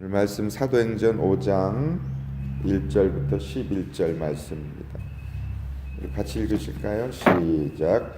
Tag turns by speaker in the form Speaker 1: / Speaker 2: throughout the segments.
Speaker 1: 오늘 말씀 사도행전 5장 1절부터 11절 말씀입니다. 우리 같이 읽으실까요? 시작.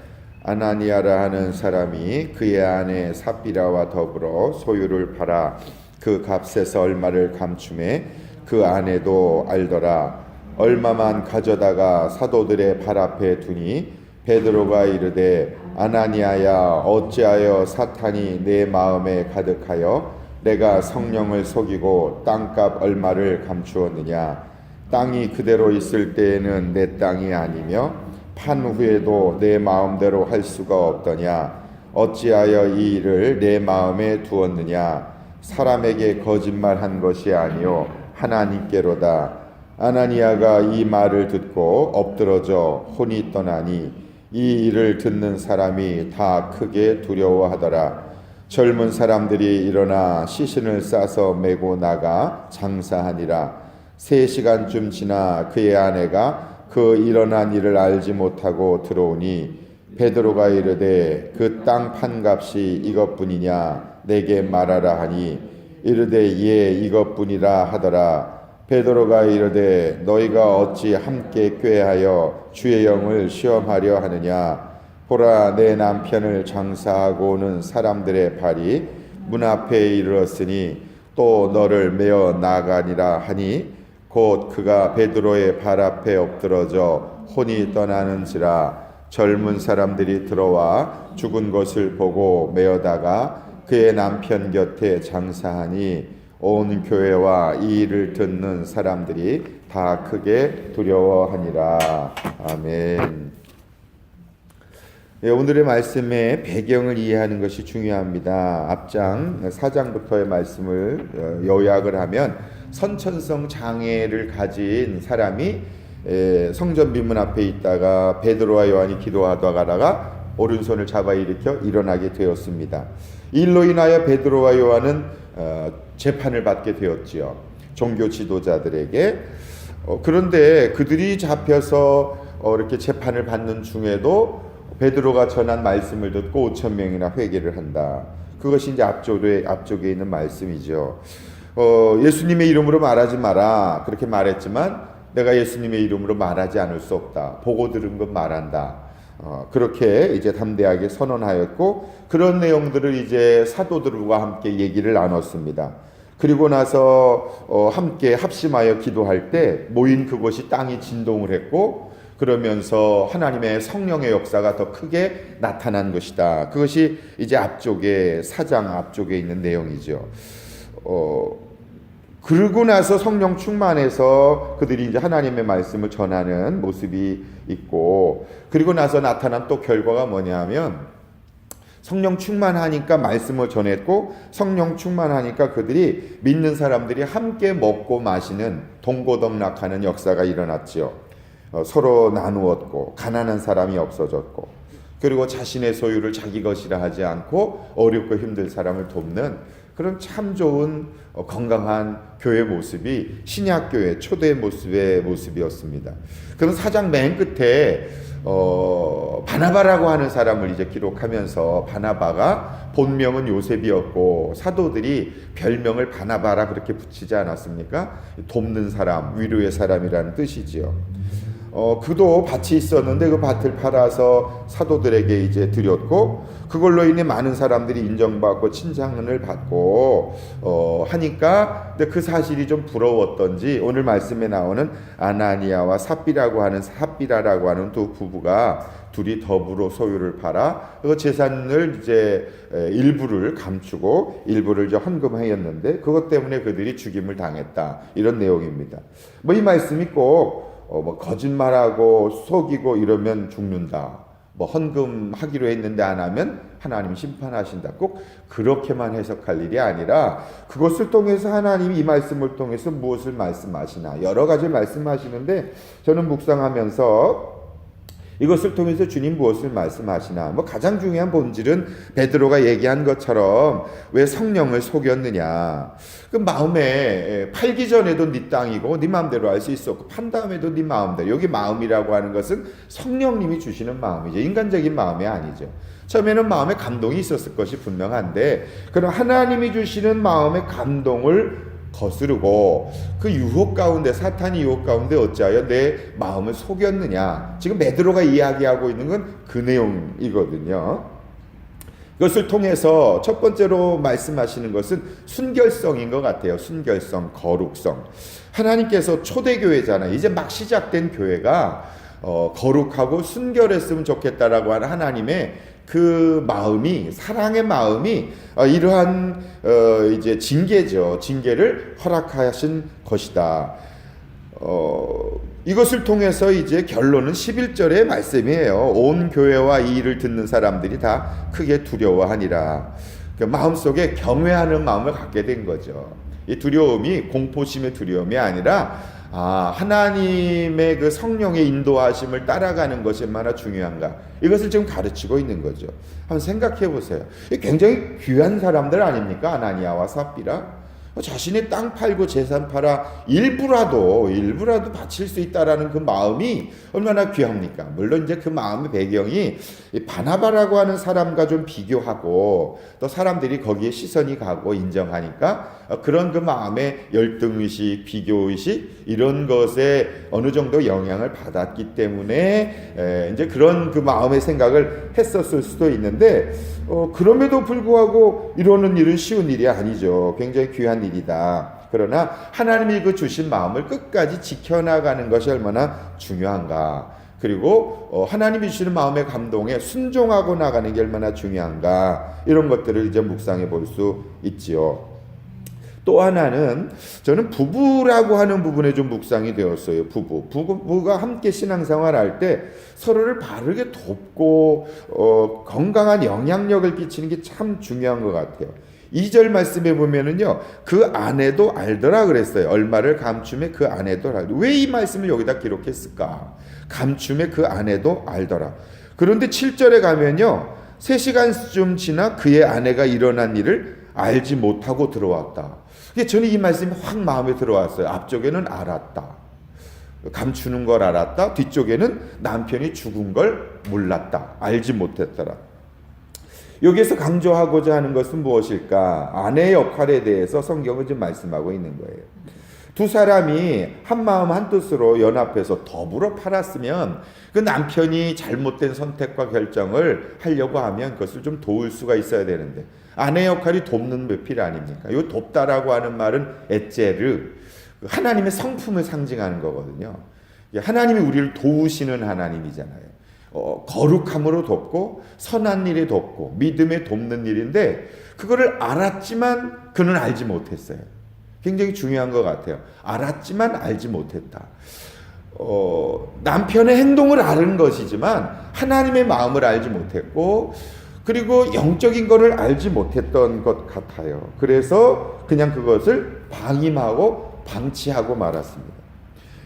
Speaker 1: 아나니아라 하는 사람이 그의 아내 삽비라와 더불어 소유를 팔아 그 값에서 얼마를 감춤해 그 아내도 알더라. 얼마만 가져다가 사도들의 발 앞에 두니 베드로가 이르되 아나니아야, 어찌하여 사탄이 내 마음에 가득하여 내가 성령을 속이고 땅값 얼마를 감추었느냐. 땅이 그대로 있을 때에는 내 땅이 아니며 판 후에도 내 마음대로 할 수가 없더냐. 어찌하여 이 일을 내 마음에 두었느냐. 사람에게 거짓말한 것이 아니요 하나님께로다. 아나니아가 이 말을 듣고 엎드러져 혼이 떠나니 이 일을 듣는 사람이 다 크게 두려워하더라. 젊은 사람들이 일어나 시신을 싸서 메고 나가 장사하니라. 3시간쯤 지나 그의 아내가 그 일어난 일을 알지 못하고 들어오니 베드로가 이르되 그 땅 판값이 이것뿐이냐 내게 말하라 하니 이르되 예 이것뿐이라 하더라. 베드로가 이르되 너희가 어찌 함께 꾀하여 주의 영을 시험하려 하느냐. 보라, 내 남편을 장사하고 오는 사람들의 발이 문 앞에 이르렀으니 또 너를 메어 나가니라 하니 곧 그가 베드로의 발 앞에 엎드러져 혼이 떠나는지라. 젊은 사람들이 들어와 죽은 것을 보고 메어다가 그의 남편 곁에 장사하니 온 교회와 이 일을 듣는 사람들이 다 크게 두려워하니라. 아멘. 네, 오늘의 말씀의 배경을 이해하는 것이 중요합니다. 앞장 4장부터의 말씀을 요약을 하면 선천성 장애를 가진 사람이 성전 비문 앞에 있다가 베드로와 요한이 기도하다가 오른손을 잡아 일으켜 일어나게 되었습니다. 이 일로 인하여 베드로와 요한은 재판을 받게 되었지요. 종교 지도자들에게. 그런데 그들이 잡혀서 이렇게 재판을 받는 중에도 베드로가 전한 말씀을 듣고 5,000명이나 회개를 한다. 그것이 이제 앞쪽에 있는 말씀이죠. 예수님의 이름으로 말하지 마라. 그렇게 말했지만 내가 예수님의 이름으로 말하지 않을 수 없다. 보고 들은 것 말한다. 그렇게 이제 담대하게 선언하였고 그런 내용들을 이제 사도들과 함께 얘기를 나눴습니다. 그리고 나서 함께 합심하여 기도할 때 모인 그곳이 땅이 진동을 했고 그러면서 하나님의 성령의 역사가 더 크게 나타난 것이다. 그것이 이제 앞쪽에 4장 앞쪽에 있는 내용이죠. 그러고 나서 성령 충만해서 그들이 이제 하나님의 말씀을 전하는 모습이 있고 그리고 나서 나타난 또 결과가 뭐냐면 성령 충만하니까 말씀을 전했고 성령 충만하니까 그들이 믿는 사람들이 함께 먹고 마시는 동고동락하는 역사가 일어났죠. 서로 나누었고 가난한 사람이 없어졌고 그리고 자신의 소유를 자기 것이라 하지 않고 어렵고 힘든 사람을 돕는 그런 참 좋은 건강한 교회 모습이 신약교회 초대 모습의 모습이었습니다. 그럼 4장 맨 끝에 바나바라고 하는 사람을 이제 기록하면서 바나바가 본명은 요셉이었고 사도들이 별명을 바나바라 그렇게 붙이지 않았습니까? 돕는 사람, 위로의 사람이라는 뜻이지요. 그도 밭이 있었는데 그 밭을 팔아서 사도들에게 이제 드렸고 그걸로 인해 많은 사람들이 인정받고 칭찬을 받고 하니까 근데 그 사실이 좀 부러웠던지 오늘 말씀에 나오는 아나니아와 삽비라라고 하는 두 부부가 둘이 더불어 소유를 팔아 그 재산을 이제 일부를 감추고 일부를 이제 헌금하였는데 그것 때문에 그들이 죽임을 당했다. 이런 내용입니다. 뭐 이 말씀이 꼭 거짓말하고 속이고 이러면 죽는다. 헌금하기로 했는데 안 하면 하나님이 심판하신다. 꼭 그렇게만 해석할 일이 아니라 그것을 통해서 하나님이 이 말씀을 통해서 무엇을 말씀하시나 여러 가지 말씀하시는데 저는 묵상하면서 이것을 통해서 주님 무엇을 말씀하시나 가장 중요한 본질은 베드로가 얘기한 것처럼 왜 성령을 속였느냐. 그 마음에 팔기 전에도 네 땅이고 네 마음대로 할 수 있었고 판 다음에도 네 마음대로. 여기 마음이라고 하는 것은 성령님이 주시는 마음이죠. 인간적인 마음이 아니죠. 처음에는 마음에 감동이 있었을 것이 분명한데 그럼 하나님이 주시는 마음의 감동을 거스르고 그 유혹 가운데, 사탄의 유혹 가운데 어찌하여 내 마음을 속였느냐. 지금 베드로가 이야기하고 있는 건 그 내용이거든요. 그것을 통해서 첫 번째로 말씀하시는 것은 순결성인 것 같아요. 순결성, 거룩성. 하나님께서 초대교회잖아요. 이제 막 시작된 교회가 거룩하고 순결했으면 좋겠다라고 하는 하나님의 그 마음이, 사랑의 마음이 이러한 이제 징계죠. 징계를 허락하신 것이다. 이것을 통해서 이제 결론은 11절의 말씀이에요. 온 교회와 이 일을 듣는 사람들이 다 크게 두려워하니라. 그 마음속에 경외하는 마음을 갖게 된 거죠. 이 두려움이 공포심의 두려움이 아니라 하나님의 그 성령의 인도하심을 따라가는 것이 얼마나 중요한가, 이것을 지금 가르치고 있는 거죠. 한번 생각해 보세요. 굉장히 귀한 사람들 아닙니까? 아나니아와 삽비라. 자신의 땅 팔고 재산 팔아 일부라도 바칠 수 있다라는 그 마음이 얼마나 귀합니까? 물론 이제 그 마음의 배경이 바나바라고 하는 사람과 좀 비교하고 또 사람들이 거기에 시선이 가고 인정하니까 그런 그 마음의 열등의식, 비교의식 이런 것에 어느 정도 영향을 받았기 때문에 이제 그런 그 마음의 생각을 했었을 수도 있는데 그럼에도 불구하고 이러는 일은 쉬운 일이 아니죠. 굉장히 귀한 일이다. 그러나 하나님이 그 주신 마음을 끝까지 지켜나가는 것이 얼마나 중요한가. 그리고 하나님이 주시는 마음의 감동에 순종하고 나가는 게 얼마나 중요한가. 이런 것들을 이제 묵상해 볼 수 있지요. 또 하나는 저는 부부라고 하는 부분에 좀 묵상이 되었어요. 부부가 함께 신앙생활 할 때 서로를 바르게 돕고 건강한 영향력을 끼치는 게 참 중요한 것 같아요. 2절 말씀에 보면은요, 그 아내도 알더라 그랬어요. 얼마를 감춤에 그 아내도 알더라. 왜 이 말씀을 여기다 기록했을까? 감춤에 그 아내도 알더라. 그런데 7절에 가면요, 3시간쯤 지나 그의 아내가 일어난 일을 알지 못하고 들어왔다. 저는 이 말씀이 확 마음에 들어왔어요. 앞쪽에는 알았다, 감추는 걸 알았다. 뒤쪽에는 남편이 죽은 걸 몰랐다, 알지 못했더라. 여기에서 강조하고자 하는 것은 무엇일까? 아내의 역할에 대해서 성경은 지금 말씀하고 있는 거예요. 두 사람이 한 마음 한 뜻으로 연합해서 더불어 팔았으면 그 남편이 잘못된 선택과 결정을 하려고 하면 그것을 좀 도울 수가 있어야 되는데, 아내 역할이 돕는 배필 아닙니까? 이 돕다라고 하는 말은 에제르, 하나님의 성품을 상징하는 거거든요. 하나님이 우리를 도우시는 하나님이잖아요. 거룩함으로 돕고 선한 일에 돕고 믿음에 돕는 일인데, 그거를 알았지만 그는 알지 못했어요. 굉장히 중요한 것 같아요. 알았지만 알지 못했다. 남편의 행동을 아는 것이지만 하나님의 마음을 알지 못했고, 그리고 영적인 것을 알지 못했던 것 같아요. 그래서 그냥 그것을 방임하고 방치하고 말았습니다.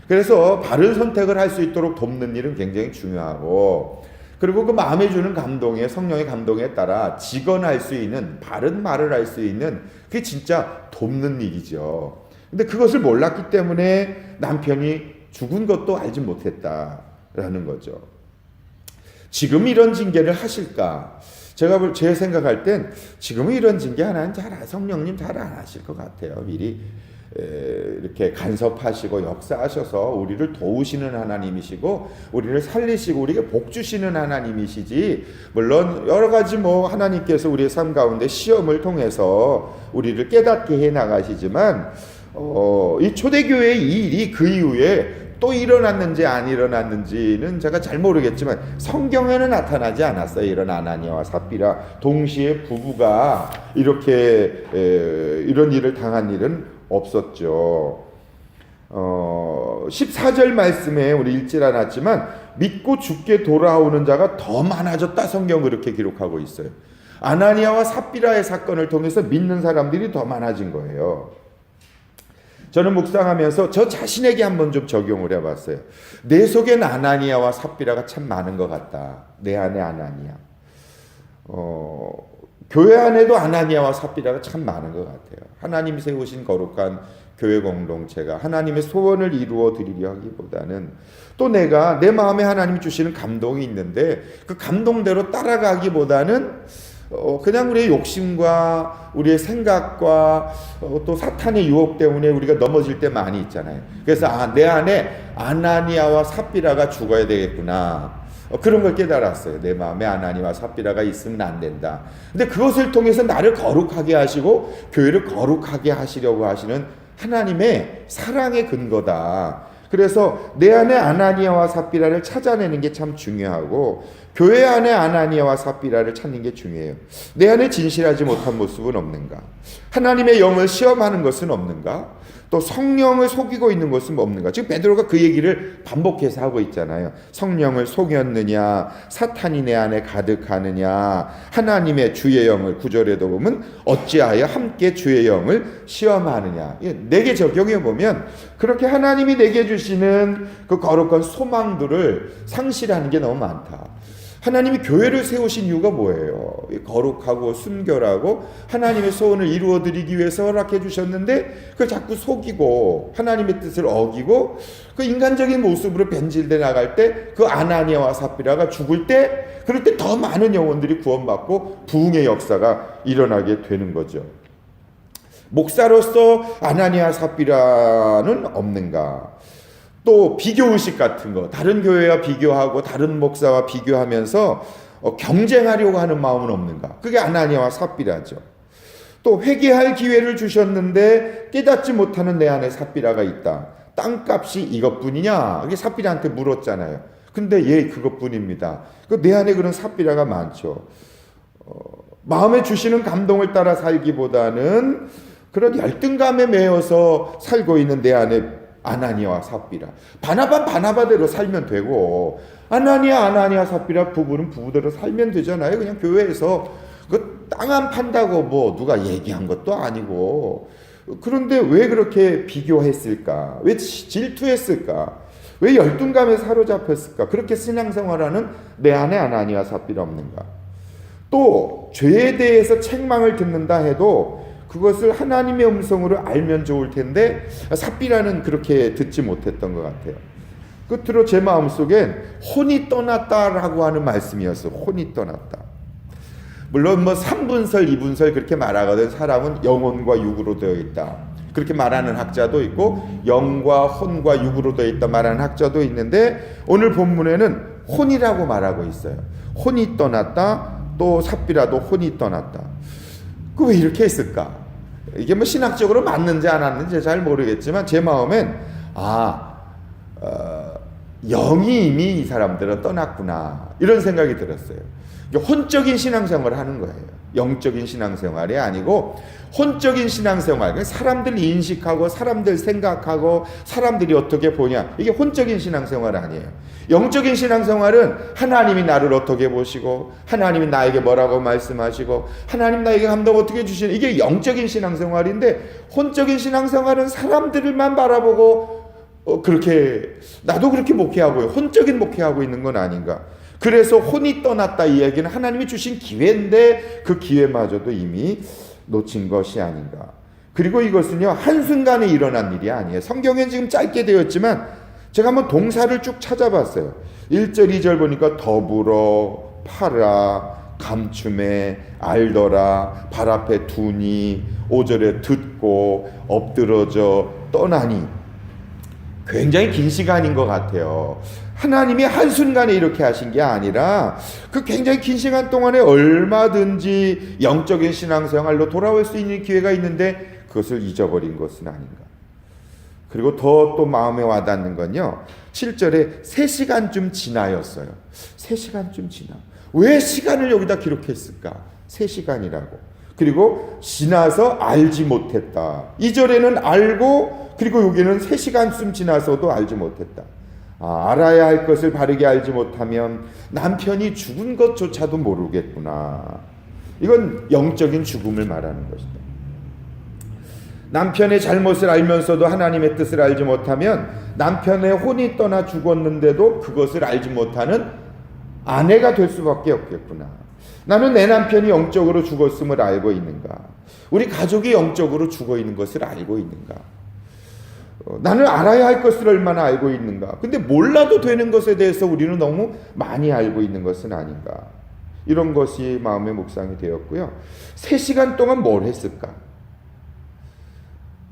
Speaker 1: 그래서 바른 선택을 할 수 있도록 돕는 일은 굉장히 중요하고, 그리고 그 마음에 주는 감동에, 성령의 감동에 따라 직언할 수 있는, 바른 말을 할 수 있는, 그게 진짜 돕는 일이죠. 근데 그것을 몰랐기 때문에 남편이 죽은 것도 알지 못했다라는 거죠. 지금 이런 징계를 하실까? 제 생각할 땐 지금은 이런 징계 하나는 성령님 잘 안 하실 것 같아요. 미리 이렇게 간섭하시고 역사하셔서 우리를 도우시는 하나님이시고 우리를 살리시고 우리에게 복 주시는 하나님이시지, 물론 여러 가지 하나님께서 우리의 삶 가운데 시험을 통해서 우리를 깨닫게 해 나가시지만 이 초대교회의 이 일이 그 이후에 또 일어났는지 안 일어났는지는 제가 잘 모르겠지만 성경에는 나타나지 않았어요. 이런 아나니아와 삽비라 동시에 부부가 이렇게 이런 일을 당한 일은 없었죠. 14절 말씀에 우리 읽질 않았지만 믿고 죽게 돌아오는 자가 더 많아졌다, 성경 그렇게 기록하고 있어요. 아나니아와 삽비라의 사건을 통해서 믿는 사람들이 더 많아진 거예요. 저는 묵상하면서 저 자신에게 한번 좀 적용을 해봤어요. 내 속엔 아나니아와 삽비라가 참 많은 것 같다. 내 안에 아나니아. 교회 안에도 아나니아와 삽비라가 참 많은 것 같아요. 하나님이 세우신 거룩한 교회 공동체가 하나님의 소원을 이루어 드리려 하기보다는 또 내가 내 마음에 하나님이 주시는 감동이 있는데 그 감동대로 따라가기보다는 그냥 우리의 욕심과 우리의 생각과 또 사탄의 유혹 때문에 우리가 넘어질 때 많이 있잖아요. 그래서 내 안에 아나니아와 삽비라가 죽어야 되겠구나. 그런 걸 깨달았어요. 내 마음에 아나니아와 삽비라가 있으면 안 된다. 근데 그것을 통해서 나를 거룩하게 하시고 교회를 거룩하게 하시려고 하시는 하나님의 사랑의 근거다. 그래서 내 안에 아나니아와 삽비라를 찾아내는 게 참 중요하고 교회 안에 아나니아와 삽비라를 찾는 게 중요해요. 내 안에 진실하지 못한 모습은 없는가? 하나님의 영을 시험하는 것은 없는가? 또 성령을 속이고 있는 것은 없는가? 지금 베드로가 그 얘기를 반복해서 하고 있잖아요. 성령을 속였느냐? 사탄이 내 안에 가득하느냐? 하나님의 주의 영을 9절에도 보면 어찌하여 함께 주의 영을 시험하느냐? 내게 적용해 보면 그렇게 하나님이 내게 주시는 그 거룩한 소망들을 상실하는 게 너무 많다. 하나님이 교회를 세우신 이유가 뭐예요? 거룩하고 순결하고 하나님의 소원을 이루어드리기 위해서 허락해 주셨는데 그걸 자꾸 속이고 하나님의 뜻을 어기고 그 인간적인 모습으로 변질돼 나갈 때 그 아나니아와 삽비라가 죽을 때 그럴 때 더 많은 영혼들이 구원받고 부흥의 역사가 일어나게 되는 거죠. 목사로서 아나니아 삽비라는 없는가? 또 비교의식 같은 거, 다른 교회와 비교하고 다른 목사와 비교하면서 경쟁하려고 하는 마음은 없는가? 그게 아나니아와 삽비라죠. 또 회개할 기회를 주셨는데 깨닫지 못하는 내 안에 삽비라가 있다. 땅값이 이것뿐이냐? 이게 삽비라한테 물었잖아요. 근데 예, 그것뿐입니다. 내 안에 그런 삽비라가 많죠. 마음에 주시는 감동을 따라 살기보다는 그런 열등감에 매여서 살고 있는 내 안에 아나니아와 삽비라. 바나바대로 살면 되고 아나니아 삽비라 부부는 부부대로 살면 되잖아요. 그냥 교회에서 그 땅 안 판다고 뭐 누가 얘기한 것도 아니고. 그런데 왜 그렇게 비교했을까? 왜 질투했을까? 왜 열등감에 사로잡혔을까? 그렇게 신앙생활하는 내 안에 아나니아 삽비라 없는가? 또 죄에 대해서 책망을 듣는다 해도 그것을 하나님의 음성으로 알면 좋을 텐데 삽비라는 그렇게 듣지 못했던 것 같아요. 끝으로 제 마음속엔 혼이 떠났다라고 하는 말씀이었어요. 혼이 떠났다. 물론 뭐 3분설, 2분설 그렇게 말하거든. 사람은 영혼과 육으로 되어 있다. 그렇게 말하는 학자도 있고 영과 혼과 육으로 되어 있다 말하는 학자도 있는데 오늘 본문에는 혼이라고 말하고 있어요. 혼이 떠났다. 또 삽비라도 혼이 떠났다. 그 왜 이렇게 했을까? 이게 뭐 신학적으로 맞는지 안 맞는지 잘 모르겠지만 제 마음엔 영이 이미 이 사람들은 떠났구나 이런 생각이 들었어요. 혼적인 신앙생활을 하는 거예요. 영적인 신앙생활이 아니고 혼적인 신앙생활. 사람들 인식하고 사람들 생각하고 사람들이 어떻게 보냐. 이게 혼적인 신앙생활 아니에요. 영적인 신앙생활은 하나님이 나를 어떻게 보시고 하나님이 나에게 뭐라고 말씀하시고 하나님 나에게 감동 어떻게 주시는 이게 영적인 신앙생활인데 혼적인 신앙생활은 사람들만 바라보고 그렇게 나도 그렇게 목회하고요. 혼적인 목회하고 있는 건 아닌가. 그래서 혼이 떠났다 이 얘기는 하나님이 주신 기회인데 그 기회마저도 이미 놓친 것이 아닌가. 그리고 이것은요 한순간에 일어난 일이 아니에요. 성경엔 지금 짧게 되었지만 제가 한번 동사를 쭉 찾아봤어요. 1절 2절 보니까 더불어 팔아 감춤에 알더라 발 앞에 두니 5절에 듣고 엎드러져 떠나니 굉장히 긴 시간인 것 같아요. 하나님이 한순간에 이렇게 하신 게 아니라 그 굉장히 긴 시간 동안에 얼마든지 영적인 신앙생활로 돌아올 수 있는 기회가 있는데 그것을 잊어버린 것은 아닌가. 그리고 더 또 마음에 와닿는 건요 7절에 3시간쯤 지나였어요. 3시간쯤 지나. 왜 시간을 여기다 기록했을까? 3시간이라고. 그리고 지나서 알지 못했다. 2절에는 알고 그리고 여기는 3시간쯤 지나서도 알지 못했다. 알아야 할 것을 바르게 알지 못하면 남편이 죽은 것조차도 모르겠구나. 이건 영적인 죽음을 말하는 것이다. 남편의 잘못을 알면서도 하나님의 뜻을 알지 못하면 남편의 혼이 떠나 죽었는데도 그것을 알지 못하는 아내가 될 수밖에 없겠구나. 나는 내 남편이 영적으로 죽었음을 알고 있는가? 우리 가족이 영적으로 죽어 있는 것을 알고 있는가? 나는 알아야 할 것을 얼마나 알고 있는가? 근데 몰라도 되는 것에 대해서 우리는 너무 많이 알고 있는 것은 아닌가? 이런 것이 마음의 묵상이 되었고요. 3시간 동안 뭘 했을까?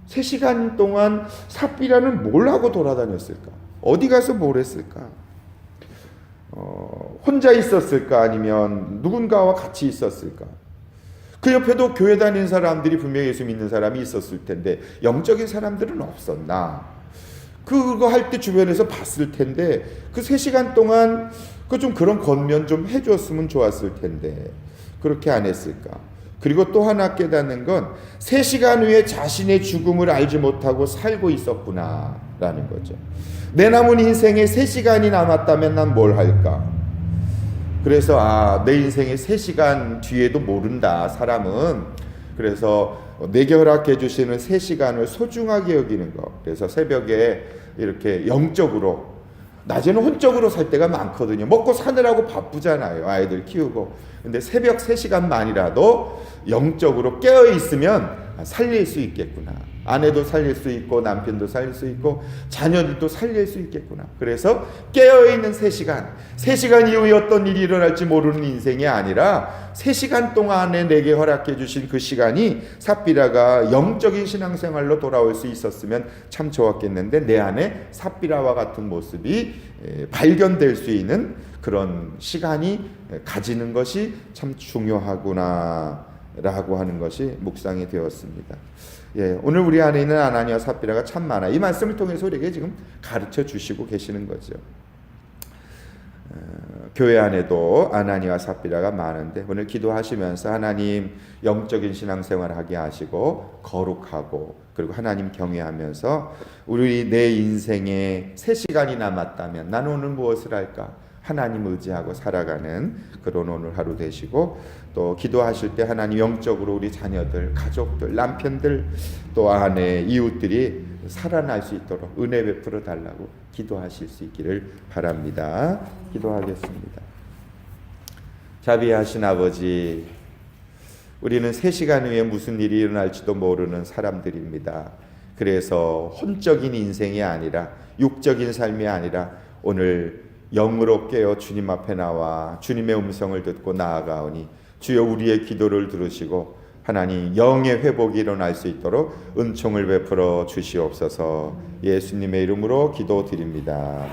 Speaker 1: 3시간 동안 삽비라는 뭘 하고 돌아다녔을까? 어디 가서 뭘 했을까? 혼자 있었을까? 아니면 누군가와 같이 있었을까? 그 옆에도 교회 다니는 사람들이 분명히 예수 믿는 사람이 있었을 텐데 영적인 사람들은 없었나? 그거 할 때 주변에서 봤을 텐데 그 3시간 동안 그 좀 그런 겉면 좀 해줬으면 좋았을 텐데 그렇게 안 했을까? 그리고 또 하나 깨닫는 건 3시간 후에 자신의 죽음을 알지 못하고 살고 있었구나 라는 거죠. 내 남은 인생에 3시간이 남았다면 난 뭘 할까? 그래서 내 인생의 3시간 뒤에도 모른다 사람은. 그래서 내게 허락해 주시는 3시간을 소중하게 여기는 거. 그래서 새벽에 이렇게 영적으로, 낮에는 혼적으로 살 때가 많거든요. 먹고 사느라고 바쁘잖아요, 아이들 키우고. 근데 새벽 3시간만이라도 영적으로 깨어 있으면 살릴 수 있겠구나. 아내도 살릴 수 있고 남편도 살릴 수 있고 자녀들도 살릴 수 있겠구나. 그래서 깨어있는 3시간 이후에 어떤 일이 일어날지 모르는 인생이 아니라 3시간 동안에 내게 허락해 주신 그 시간이 삽비라가 영적인 신앙생활로 돌아올 수 있었으면 참 좋았겠는데 내 안에 삽비라와 같은 모습이 발견될 수 있는 그런 시간이 가지는 것이 참 중요하구나 라고 하는 것이 묵상이 되었습니다. 오늘 우리 안에 있는 아나니와 삽비라가 참 많아. 이 말씀을 통해서 우리에게 지금 가르쳐 주시고 계시는 거죠. 교회 안에도 아나니와 삽비라가 많은데 오늘 기도하시면서 하나님 영적인 신앙생활을 하게 하시고 거룩하고 그리고 하나님 경외하면서 우리 내 인생에 3시간이 남았다면 나는 오늘 무엇을 할까? 하나님 의지하고 살아가는 그런 오늘 하루 되시고 또 기도하실 때 하나님 영적으로 우리 자녀들, 가족들, 남편들 또 아내, 이웃들이 살아날 수 있도록 은혜 베풀어 달라고 기도하실 수 있기를 바랍니다. 기도하겠습니다. 자비하신 아버지, 우리는 3시간 후에 무슨 일이 일어날지도 모르는 사람들입니다. 그래서 혼적인 인생이 아니라 육적인 삶이 아니라 오늘 영으로 깨어 주님 앞에 나와 주님의 음성을 듣고 나아가오니 주여 우리의 기도를 들으시고 하나님 영의 회복이 일어날 수 있도록 은총을 베풀어 주시옵소서. 예수님의 이름으로 기도드립니다.